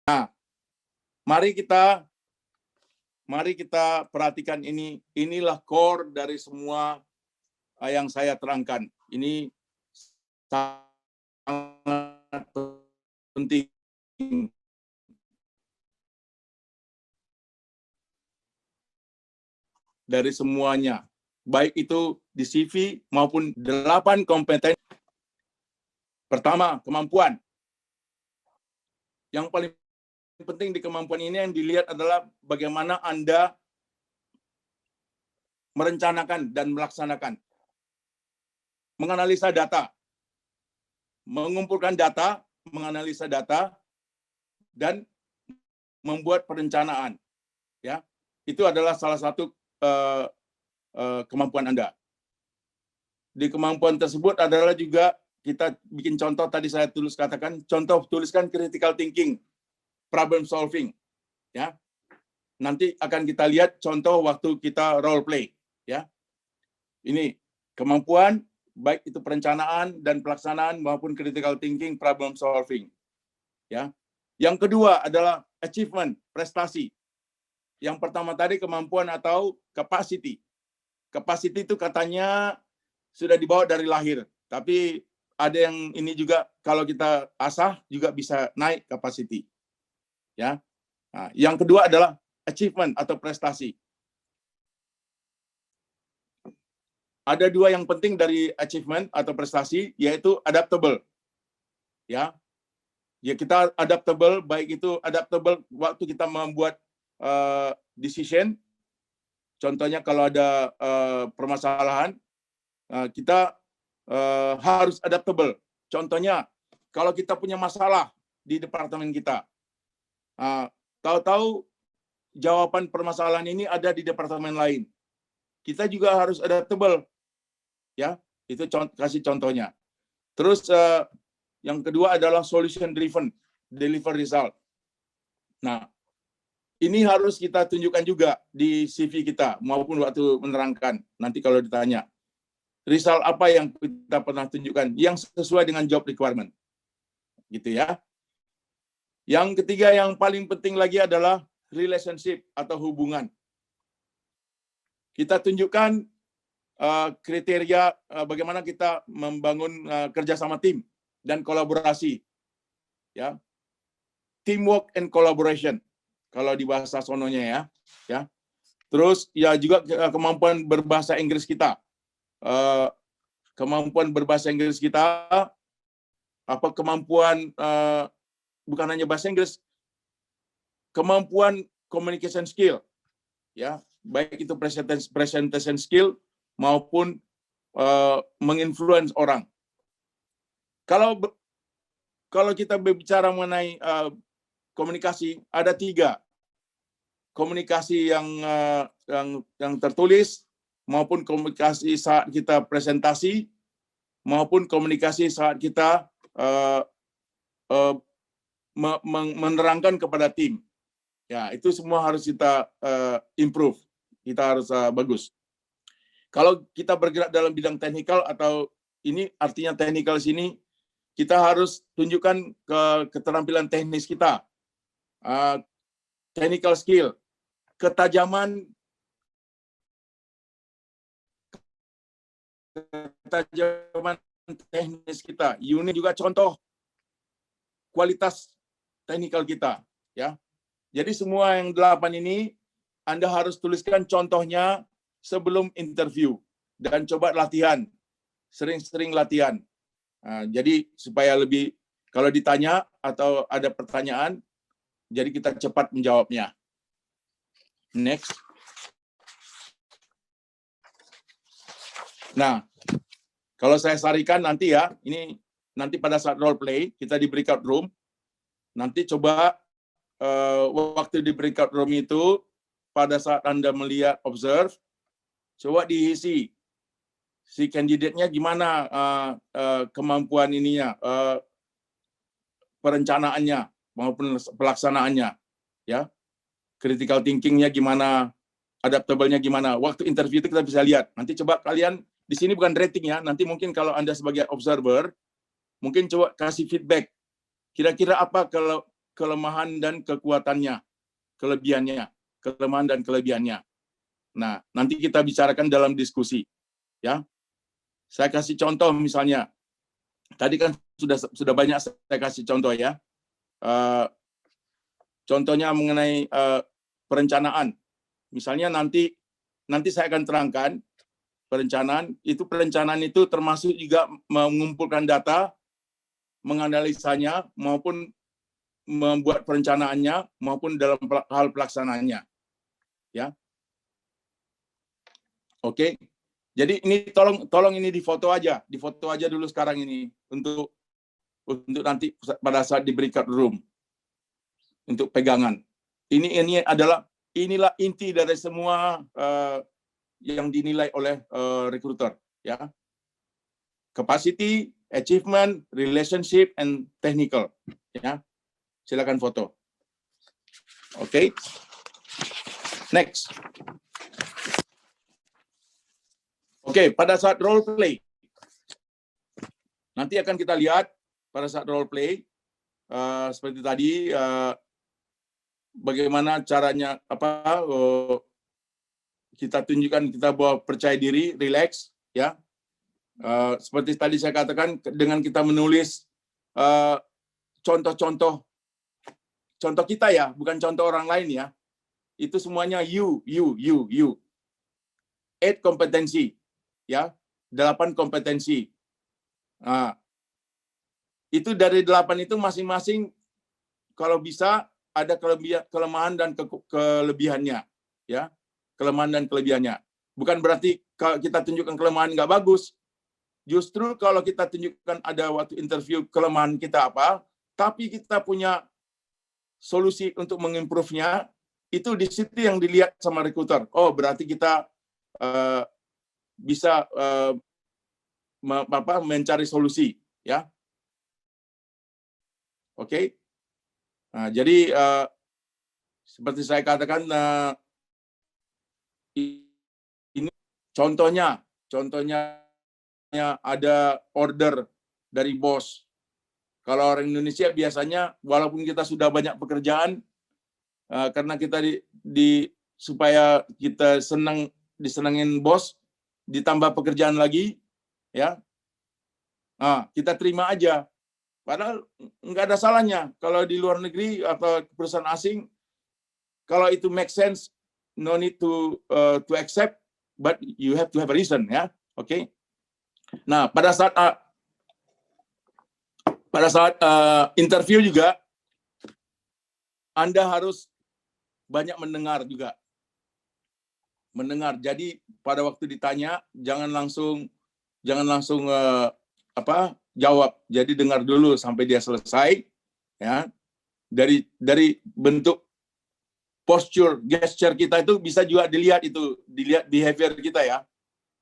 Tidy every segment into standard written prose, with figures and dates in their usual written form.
Nah, mari kita perhatikan ini. Inilah core dari semua yang saya terangkan. Ini sangat penting dari semuanya, baik itu di CV maupun 8 kompetensi. Pertama, kemampuan. Yang paling penting di kemampuan ini yang dilihat adalah bagaimana Anda merencanakan dan melaksanakan, menganalisa data, mengumpulkan data, menganalisa data, dan membuat perencanaan. Ya, itu adalah salah satu kemampuan Anda. Di kemampuan tersebut adalah juga kita bikin contoh, tadi saya tuliskan critical thinking, problem solving. Ya, nanti akan kita lihat contoh waktu kita role play. Ya, ini kemampuan baik itu perencanaan dan pelaksanaan maupun critical thinking, problem solving. Ya, yang kedua adalah achievement, prestasi. Yang pertama tadi kemampuan atau capacity. Capacity itu katanya sudah dibawa dari lahir, tapi ada yang ini juga kalau kita asah juga bisa naik capacity. Ya. Nah, yang kedua adalah achievement atau prestasi. Ada dua yang penting dari achievement atau prestasi, yaitu adaptable. Ya. Ya, kita adaptable, baik itu adaptable waktu kita membuat decision. Contohnya kalau ada permasalahan, kita harus adaptable. Contohnya, kalau kita punya masalah di departemen kita, tahu-tahu jawaban permasalahan ini ada di departemen lain, kita juga harus adaptable. Ya, itu kasih contohnya. Terus yang kedua adalah solution driven, deliver result. Nah, ini harus kita tunjukkan juga di CV kita maupun waktu menerangkan. Nanti kalau ditanya, result apa yang kita pernah tunjukkan yang sesuai dengan job requirement. Gitu ya. Yang ketiga yang paling penting lagi adalah relationship atau hubungan. Kita tunjukkan kriteria bagaimana kita membangun kerjasama tim dan kolaborasi. Ya. Teamwork and collaboration kalau di bahasa sononya ya. Ya. Terus ya juga kemampuan berbahasa Inggris kita. Kemampuan berbahasa Inggris kita, kemampuan bukan hanya bahasa Inggris, kemampuan communication skill, ya, baik itu presentation skill maupun menginfluence orang. Kalau kita berbicara mengenai komunikasi, ada 3. Komunikasi yang tertulis, maupun komunikasi saat kita presentasi, maupun komunikasi saat kita menerangkan kepada tim. Ya, itu semua harus kita improve. Kita harus bagus. Kalau kita bergerak dalam bidang teknikal, atau ini artinya teknikal sini, kita harus tunjukkan keterampilan teknis kita, technical skill, ketajaman teknis kita. Ini juga contoh kualitas teknikal kita, ya. Jadi semua yang 8 ini Anda harus tuliskan contohnya sebelum interview dan coba latihan, sering-sering latihan. Jadi supaya lebih, kalau ditanya atau ada pertanyaan, jadi kita cepat menjawabnya. Next. Nah, kalau saya sarikan nanti ya, ini nanti pada saat role play, kita di breakout room, nanti coba waktu di breakout room itu, pada saat Anda melihat, observe, coba diisi si kandidatnya gimana kemampuan ininya, perencanaannya maupun pelaksanaannya, ya, critical thinking-nya gimana, adaptable-nya gimana. Waktu interview itu kita bisa lihat. Nanti coba kalian, di sini bukan rating ya, nanti mungkin kalau Anda sebagai observer, mungkin coba kasih feedback. Kira-kira apa kalau kelemahan dan kekuatannya, kelebihannya, kelemahan dan kelebihannya. Nah, nanti kita bicarakan dalam diskusi, ya. Saya kasih contoh misalnya, tadi kan sudah banyak saya kasih contoh ya. Contohnya mengenai perencanaan. Misalnya nanti saya akan terangkan perencanaan itu termasuk juga mengumpulkan data, menganalisanya maupun membuat perencanaannya maupun dalam hal pelaksanaannya. Ya. Oke. Jadi ini tolong ini difoto aja dulu sekarang ini untuk nanti pada saat diberi card room untuk pegangan. Inilah inti dari semua yang dinilai oleh recruiter, ya. Capacity, achievement, relationship, and technical. Ya, silakan foto. Oke. Next. Oke, pada saat role play, nanti akan kita lihat pada saat role play seperti tadi bagaimana caranya kita tunjukkan kita bahwa percaya diri, relax, ya. Seperti tadi saya katakan dengan kita menulis contoh kita ya, bukan contoh orang lain ya. Itu semuanya you. 8 kompetensi, ya, 8 kompetensi. Nah, itu dari 8 itu masing-masing kalau bisa ada kelemahan dan kelebihannya, ya, kelemahan dan kelebihannya. Bukan berarti kalau kita tunjukkan kelemahan nggak bagus. Justru kalau kita tunjukkan ada waktu interview kelemahan kita apa, tapi kita punya solusi untuk mengimprove-nya, itu di situ yang dilihat sama recruiter. Oh, berarti kita bisa mencari solusi, ya. Oke. Nah, jadi seperti saya katakan, ini contohnya ada order dari bos. Kalau orang Indonesia biasanya walaupun kita sudah banyak pekerjaan, karena kita supaya kita disenangin bos, ditambah pekerjaan lagi, ya, kita terima aja. Padahal nggak ada salahnya kalau di luar negeri atau perusahaan asing, kalau itu make sense, no need to accept, but you have to have a reason, ya. Oke. Nah, pada saat interview juga Anda harus banyak mendengar juga. Mendengar. Jadi pada waktu ditanya jangan langsung jawab. Jadi dengar dulu sampai dia selesai, ya. Dari bentuk posture, gesture kita itu bisa juga dilihat behavior kita, ya.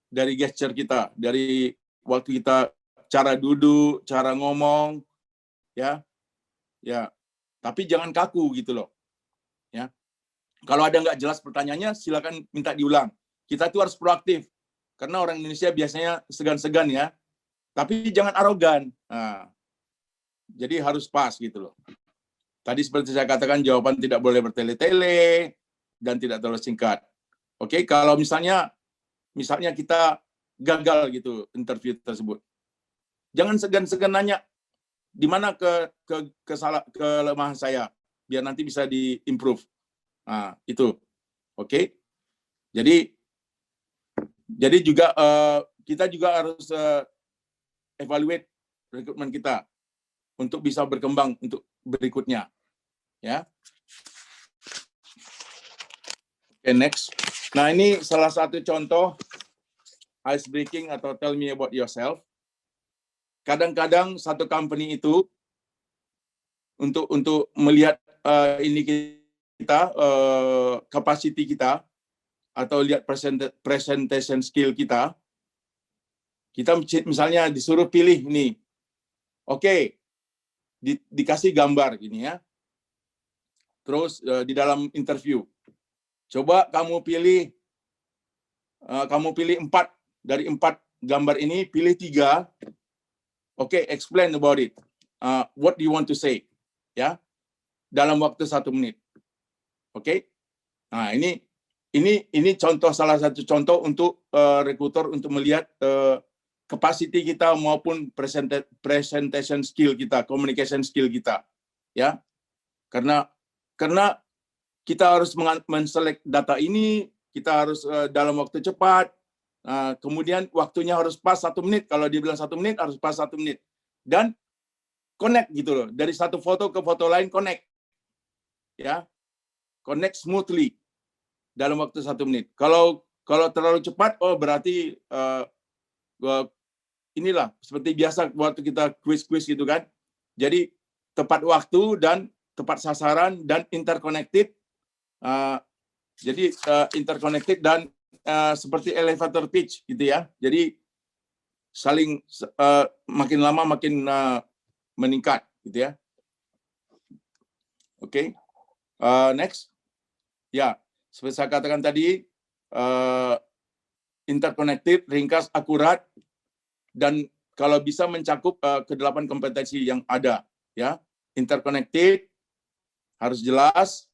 Dari gesture kita, dari waktu kita cara duduk, cara ngomong, ya. Ya. Tapi jangan kaku gitu loh. Ya. Kalau ada nggak jelas pertanyaannya, silakan minta diulang. Kita tuh harus proaktif. Karena orang Indonesia biasanya segan-segan, ya. Tapi jangan arogan. Nah, jadi harus pas gitu loh. Tadi seperti saya katakan, jawaban tidak boleh bertele-tele dan tidak terlalu singkat. Oke, kalau misalnya kita gagal gitu interview tersebut, jangan segan-segan nanya di mana kelemahan saya, biar nanti bisa diimprove. Nah, itu. Oke. Jadi juga kita juga harus evaluate rekrutmen kita untuk bisa berkembang untuk berikutnya, ya. Oke, next. Nah, ini salah satu contoh ice breaking atau tell me about yourself. Kadang-kadang satu company itu untuk melihat ini kita capacity kita atau lihat presentation skill kita misalnya disuruh pilih nih. Oke. Dikasih gambar gini, ya. Terus di dalam interview, coba kamu pilih 4 dari 4 gambar ini, pilih 3. Oke, explain about it. What do you want to say? Ya. dalam waktu 1 menit. Oke? Nah, ini contoh, salah satu contoh untuk rekruter untuk melihat capacity kita maupun presentation skill kita, communication skill kita, ya. Karena kita harus men-select data ini, kita harus dalam waktu cepat. Kemudian waktunya harus pas 1 menit. Kalau dia bilang 1 menit, harus pas 1 menit. Dan connect gitu loh. Dari satu foto ke foto lain connect. Ya. Connect smoothly dalam waktu 1 menit. Kalau terlalu cepat, oh berarti inilah seperti biasa waktu kita quiz gitu kan. Jadi tepat waktu dan tepat sasaran dan interconnected. Jadi interconnected dan seperti elevator pitch gitu ya. Jadi saling makin lama makin meningkat gitu ya. Oke. Next. Ya, seperti saya katakan tadi, interconnected, ringkas, akurat, dan kalau bisa mencakup ke-8 kompetensi yang ada, ya. Interconnected, harus jelas.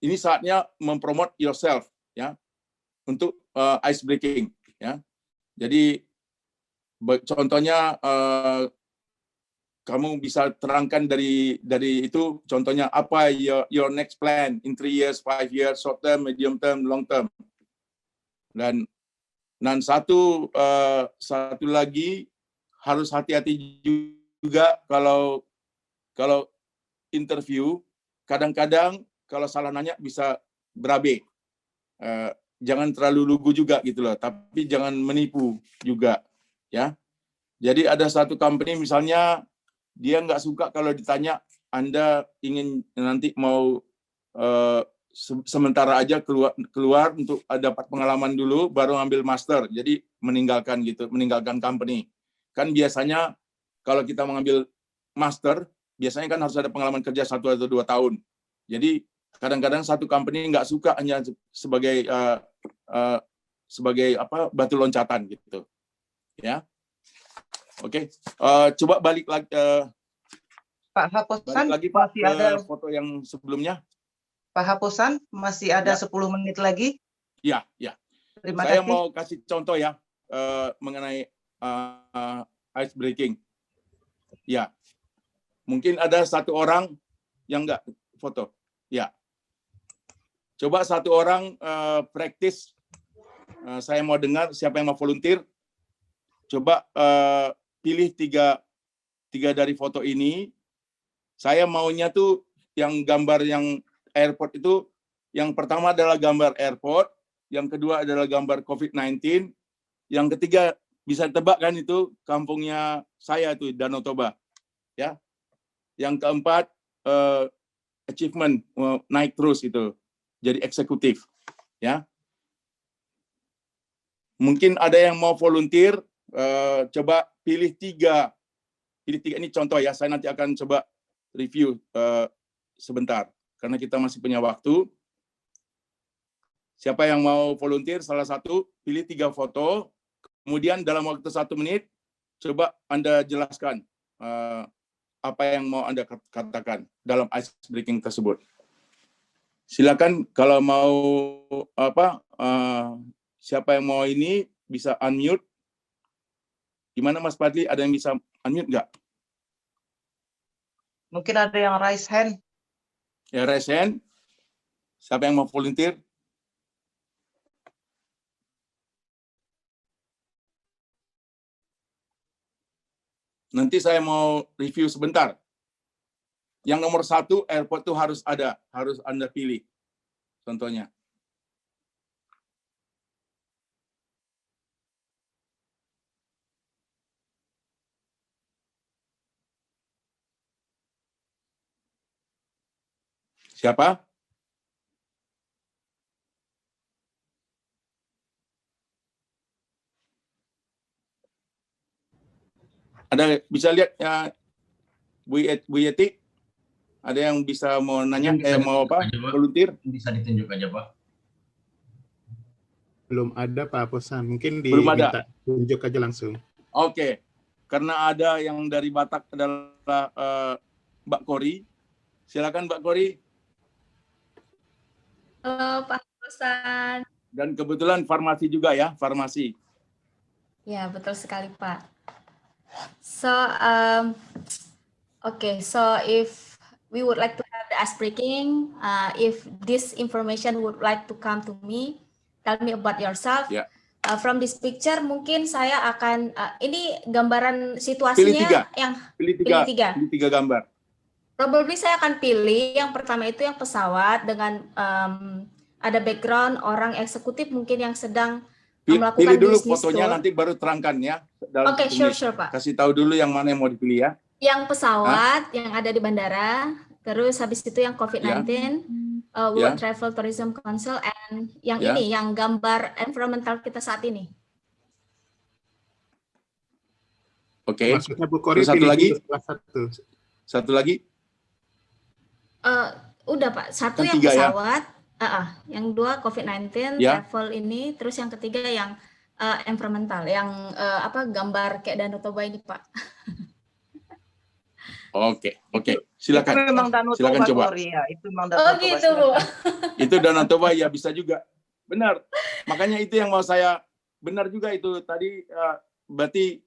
Ini saatnya mempromote yourself, ya, untuk ice breaking, ya. Jadi contohnya kamu bisa terangkan dari itu, contohnya apa your next plan in 3 years, 5 years, short term, medium term, long term. Dan satu lagi harus hati-hati juga kalau interview, kadang-kadang kalau salah nanya bisa berabe. Jangan terlalu lugu juga gitu loh, tapi jangan menipu juga, ya. Jadi ada satu company misalnya dia nggak suka kalau ditanya Anda ingin nanti mau sementara aja keluar untuk dapat pengalaman dulu baru ngambil master. Jadi meninggalkan company. Kan biasanya kalau kita mengambil master biasanya kan harus ada pengalaman kerja 1 atau 2 tahun. Jadi kadang-kadang satu company nggak suka hanya sebagai batu loncatan gitu, ya. Oke. Coba balik lagi Pak Haposan, balik lagi Pak masih ada foto yang sebelumnya. Pak Haposan, masih ada Ya. 10 menit lagi. Ya. Terima Saya kasih. mau kasih contoh ya mengenai ice breaking. Ya. Mungkin ada satu orang yang nggak foto. Ya. Coba satu orang praktis. Saya mau dengar siapa yang mau volunteer. Coba pilih tiga dari foto ini. Saya maunya tuh yang gambar yang airport itu, yang pertama adalah gambar airport, yang kedua adalah gambar COVID-19, yang ketiga bisa tebak kan itu kampungnya saya tuh, Danau Toba, ya. Yang keempat achievement, naik terus itu, jadi eksekutif, ya. Mungkin ada yang mau volunteer, coba pilih tiga ini contoh ya, saya nanti akan coba review sebentar karena kita masih punya waktu. Siapa yang mau volunteer, salah satu pilih 3 foto, kemudian dalam waktu 1 menit coba Anda jelaskan apa yang mau Anda katakan dalam ice breaking tersebut. Silakan kalau mau siapa yang mau ini bisa unmute. Gimana Mas Fadli, ada yang bisa unmute nggak? Mungkin ada yang raise hand. Ya, raise hand. Siapa yang mau volunteer? Nanti saya mau review sebentar. Yang nomor 1, airport itu harus ada, harus Anda pilih. Contohnya. Siapa? Ada bisa lihat ya, Bu Yeti? Ada yang bisa mau nanya, mau apa? Volunteer? Bisa ditunjuk aja, Pak. Belum ada Pak Haposan, mungkin Belum ada. diminta tunjuk aja langsung. Oke. Karena ada yang dari Batak adalah Mbak Kori, Silakan Mbak Kori. Halo Pak Bosan. Dan kebetulan farmasi juga ya, farmasi. Ya, betul sekali Pak. So, okay, so if we would like to have the ice breaking, if this information would like to come to me, tell me about yourself. Ya. From this picture, mungkin saya akan, ini gambaran Pilih situasinya tiga. yang Pilih tiga gambar. probably saya akan pilih yang pertama itu yang pesawat dengan ada background orang eksekutif mungkin yang sedang melakukan Pilih dulu bisnis fotonya, tour. nanti baru terangkan ya. Oke, sure Pak. Kasih tahu dulu yang mana yang mau dipilih ya. Yang pesawat yang ada di bandara, terus habis itu yang COVID-19, World Travel Tourism Council, and yang ini, yang gambar environmental kita saat ini. Oke. Maksudnya Bu Kori Terus satu pilih lagi? dulu salah satu. Satu lagi. Udah Pak, satu Kan yang tiga, ya? pesawat, yang dua COVID-19, Ya. travel ini, terus yang ketiga yang environmental, yang gambar kayak Danau Toba ini Pak. Oke. Itu Silakan. memang Danau Silakan Toba, coba. Kori, ya. Itu memang Danau Oh Toba. gitu Bu. Itu Danau Toba ya bisa juga. Benar. Makanya itu yang mau saya, benar juga itu tadi, berarti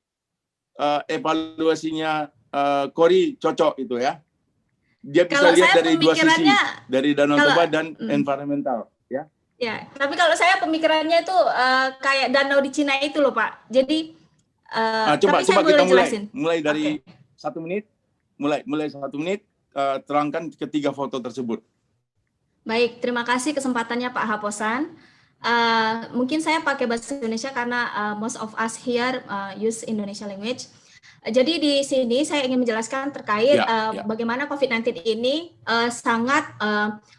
evaluasinya Kori cocok itu ya. Dia bisa Kalau lihat saya dari dua sisi, pemikirannya, dari Danau kalau- Toba dan environmental ya. ya, tapi kalau saya pemikirannya itu kayak danau di Cina itu loh Pak. Jadi, Coba tapi saya kita boleh jelasin. mulai dari Oke. 1 menit, mulai 1 menit, terangkan ketiga foto tersebut. Baik, terima kasih kesempatannya Pak Haposan. Mungkin saya pakai bahasa Indonesia karena most of us here use Indonesia language. Jadi di sini saya ingin menjelaskan terkait bagaimana COVID-19 ini sangat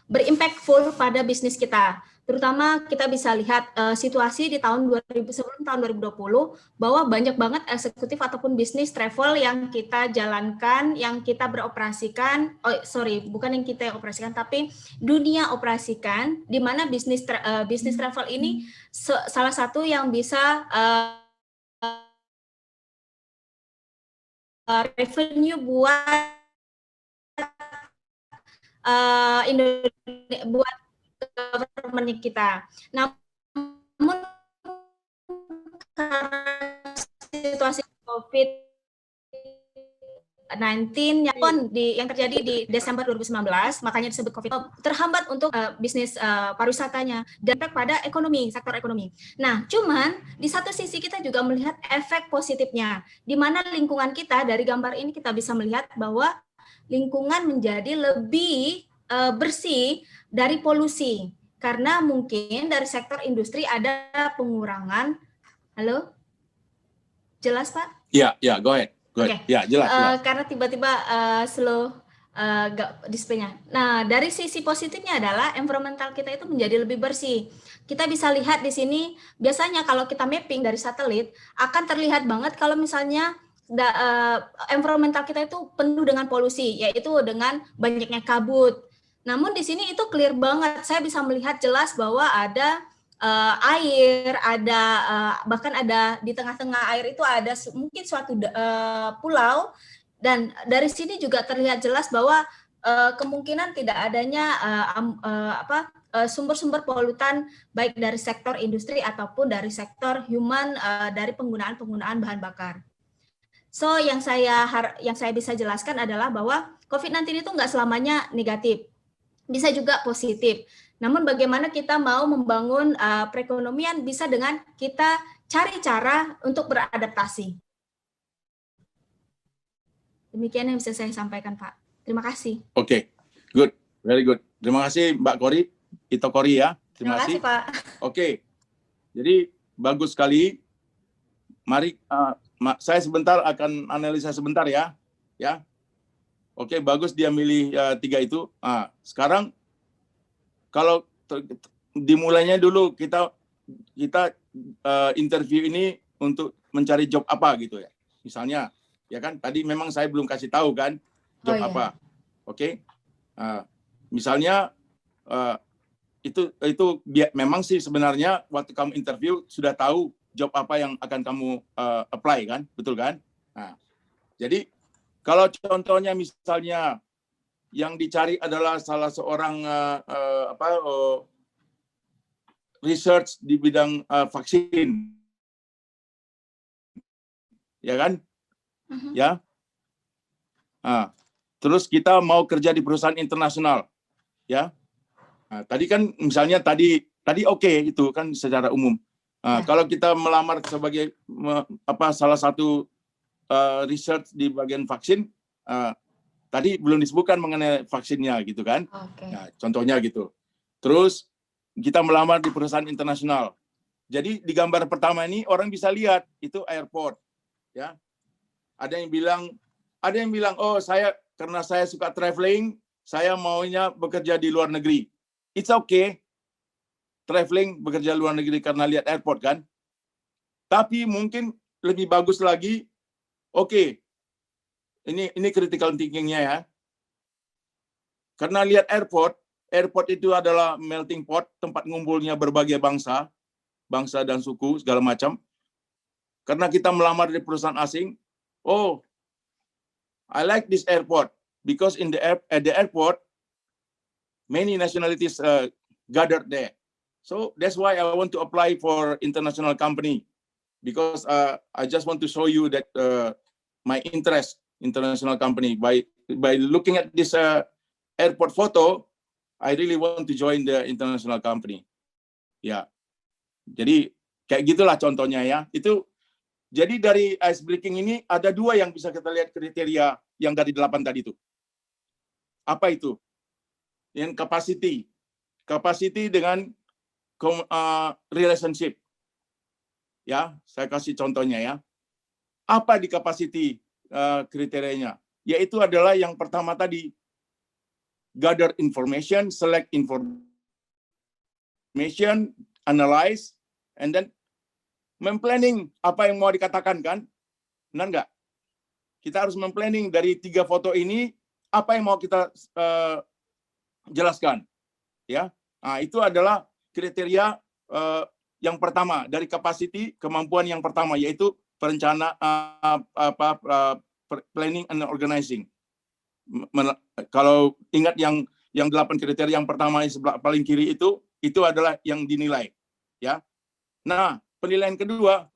berimpactful pada bisnis kita. Terutama kita bisa lihat situasi di sebelum tahun 2020 bahwa banyak banget eksekutif ataupun bisnis travel yang kita jalankan, yang kita beroperasikan. Bukan yang kita operasikan, tapi dunia operasikan, di mana bisnis travel ini salah satu yang bisa revenue buat buat government kita. Namun karena situasi COVID-19 yang terjadi di Desember 2019, makanya disebut COVID, terhambat untuk bisnis pariwisatanya dan efek pada sektor ekonomi. Nah, cuman di satu sisi kita juga melihat efek positifnya, di mana lingkungan kita dari gambar ini kita bisa melihat bahwa lingkungan menjadi lebih bersih dari polusi, karena mungkin dari sektor industri ada pengurangan. Halo? Jelas Pak? Ya, go ahead. Oke. Ya, jelas. Karena tiba-tiba slow display-nya. Nah, dari sisi positifnya adalah environmental kita itu menjadi lebih bersih. Kita bisa lihat di sini, biasanya kalau kita mapping dari satelit, akan terlihat banget kalau misalnya environmental kita itu penuh dengan polusi, yaitu dengan banyaknya kabut. Namun di sini itu clear banget, saya bisa melihat jelas bahwa ada air, ada bahkan ada di tengah-tengah air itu ada mungkin suatu pulau, dan dari sini juga terlihat jelas bahwa kemungkinan tidak adanya sumber-sumber polutan baik dari sektor industri ataupun dari sektor human dari penggunaan bahan bakar. So yang saya bisa jelaskan adalah bahwa COVID-19 itu nggak selamanya negatif, bisa juga positif. Namun bagaimana kita mau membangun perekonomian bisa dengan kita cari cara untuk beradaptasi. Demikian yang bisa saya sampaikan, Pak. Terima kasih. Oke, good, very good. Terima kasih Mbak Kori, Ito Kori ya. Terima kasih, Pak. Oke, jadi bagus sekali. Mari saya sebentar akan analisa sebentar ya. Oke, bagus dia milih 3 itu. Sekarang kalau dimulainya dulu kita interview ini untuk mencari job apa gitu ya. Misalnya, ya kan tadi memang saya belum kasih tahu kan job apa. Oke. Misalnya itu memang sih sebenarnya waktu kamu interview sudah tahu job apa yang akan kamu apply kan, betul kan? Nah, jadi kalau contohnya misalnya yang dicari adalah salah seorang research di bidang vaksin, ya kan? Ya. Nah, terus kita mau kerja di perusahaan internasional, ya. Nah, tadi kan misalnya tadi oke, itu kan secara umum. Nah, kalau kita melamar sebagai salah satu research di bagian vaksin, tadi belum disebutkan mengenai vaksinnya gitu kan. Nah, contohnya gitu. Terus kita melamar di perusahaan internasional. Jadi di gambar pertama ini orang bisa lihat itu airport, ya. Ada yang bilang, oh karena saya suka traveling, saya maunya bekerja di luar negeri. It's okay, traveling bekerja luar negeri karena lihat airport kan. Tapi mungkin lebih bagus lagi, oke, ini critical thinking-nya ya. Karena lihat airport itu adalah melting pot, tempat ngumpulnya berbagai bangsa dan suku segala macam. Karena kita melamar di perusahaan asing, oh, I like this airport because at the airport many nationalities gathered there. So that's why I want to apply for international company, because I just want to show you that my interest international company by looking at this airport photo, I really want to join the international company. Ya, jadi kayak gitulah contohnya ya. Itu jadi dari ice breaking ini ada 2 yang bisa kita lihat kriteria yang dari 8 tadi itu. Apa itu? Yang capacity dengan relationship. Ya, saya kasih contohnya ya. Apa di capacity kriterianya? Yaitu adalah yang pertama tadi, gather information, select information, analyze, and then memplanning apa yang mau dikatakan kan? Benar nggak? Kita harus memplanning dari 3 foto ini apa yang mau kita jelaskan, ya. Nah, itu adalah kriteria yang pertama dari capacity, kemampuan yang pertama, yaitu planning and organizing. Kalau ingat yang 8 kriteria yang pertama yang sebelah paling kiri itu adalah yang dinilai, ya. Nah, penilaian kedua,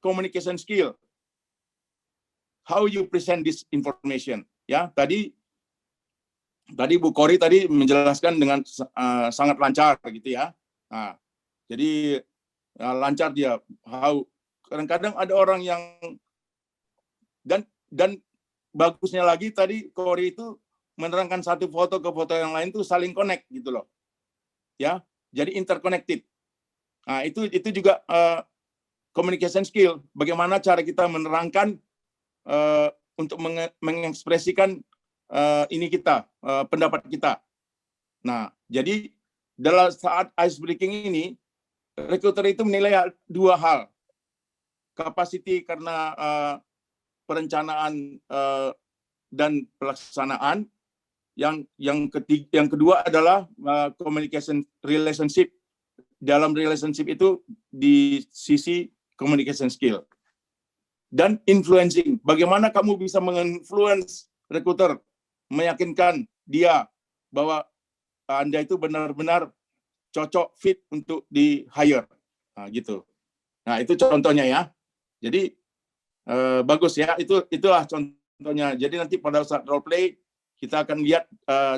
communication skill. How you present this information, ya. Tadi Bu Kori tadi menjelaskan dengan sangat lancar gitu ya. Nah, jadi lancar dia. Kadang-kadang ada orang yang dan bagusnya lagi tadi Kori itu menerangkan satu foto ke foto yang lain itu saling connect gitu loh. Ya, jadi interconnected. Nah, itu juga communication skill. Bagaimana cara kita menerangkan untuk mengekspresikan pendapat kita. Nah, jadi dalam saat ice breaking ini, recruiter itu menilai 2 hal. Capacity karena perencanaan dan pelaksanaan. Yang kedua adalah communication relationship. Dalam relationship itu di sisi communication skill. Dan influencing. Bagaimana kamu bisa menginfluence recruiter, meyakinkan dia bahwa Anda itu benar-benar cocok fit untuk di hire. Nah, gitu. Nah, itu contohnya ya. Jadi bagus ya. Itulah contohnya. Jadi nanti pada saat role play kita akan lihat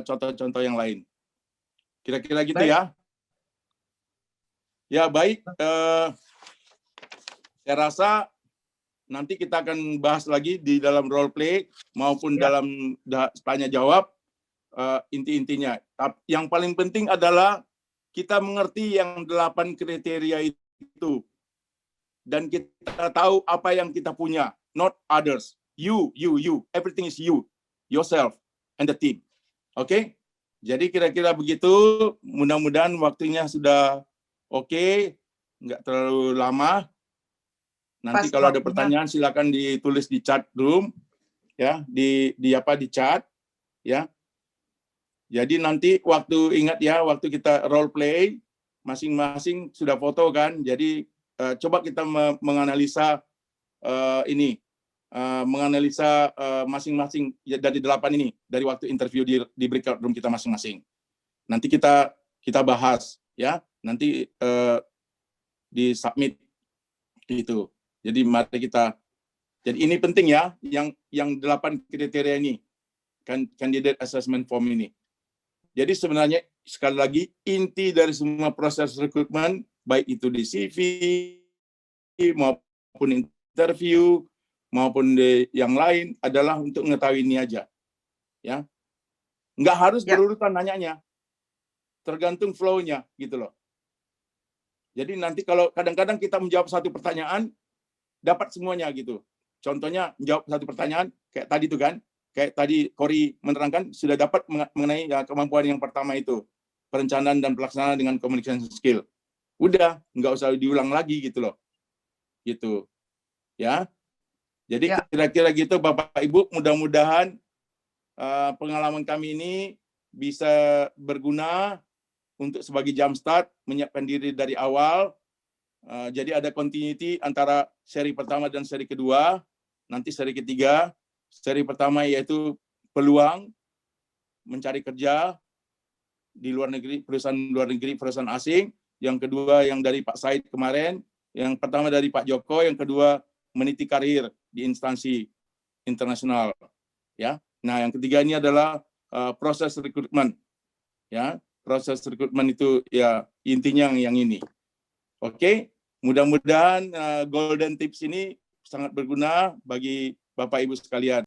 contoh-contoh yang lain. Kira-kira gitu baik. Ya. Ya, baik. Saya rasa nanti kita akan bahas lagi di dalam role play maupun dalam tanya jawab inti-intinya. Yang paling penting adalah kita mengerti yang 8 kriteria itu dan kita tahu apa yang kita punya, not others. You. Everything is you, yourself, and the team. Oke? Jadi kira-kira begitu. Mudah-mudahan waktunya sudah oke, nggak terlalu lama. Nanti kalau ada pertanyaan silakan ditulis di chat room, ya, di chat, ya. Jadi nanti waktu kita role play masing-masing sudah foto kan. Jadi coba kita menganalisa menganalisa masing-masing dari 8 ini dari waktu interview di breakout room kita masing-masing. Nanti kita bahas ya, nanti di submit gitu. Jadi mari kita, jadi ini penting ya, yang 8 kriteria ini, candidate assessment form ini. Jadi sebenarnya sekali lagi inti dari semua proses rekrutmen, baik itu di CV maupun interview maupun di yang lain adalah untuk mengetahui ini aja, ya. Nggak harus berurutan nanyanya, tergantung flow-nya gitu loh. Jadi nanti kalau kadang-kadang kita menjawab satu pertanyaan dapat semuanya gitu. Contohnya menjawab satu pertanyaan kayak tadi itu kan, kayak tadi Cory menerangkan sudah dapat mengenai kemampuan yang pertama itu, perencanaan dan pelaksanaan dengan communication skill. Udah, nggak usah diulang lagi gitu loh. Gitu. Ya. Jadi kira-kira gitu Bapak Ibu, mudah-mudahan pengalaman kami ini bisa berguna untuk sebagai jumpstart, menyiapkan diri dari awal. Jadi ada continuity antara seri pertama dan seri kedua, nanti seri ketiga. Seri pertama yaitu peluang mencari kerja di luar negeri, perusahaan luar negeri, perusahaan asing. Yang kedua yang dari Pak Said kemarin, yang pertama dari Pak Joko, yang kedua meniti karir di instansi internasional. Ya, nah yang ketiga ini adalah proses rekrutmen. Ya, proses rekrutmen itu ya intinya yang ini. Oke, mudah-mudahan golden tips ini sangat berguna bagi Bapak Ibu sekalian.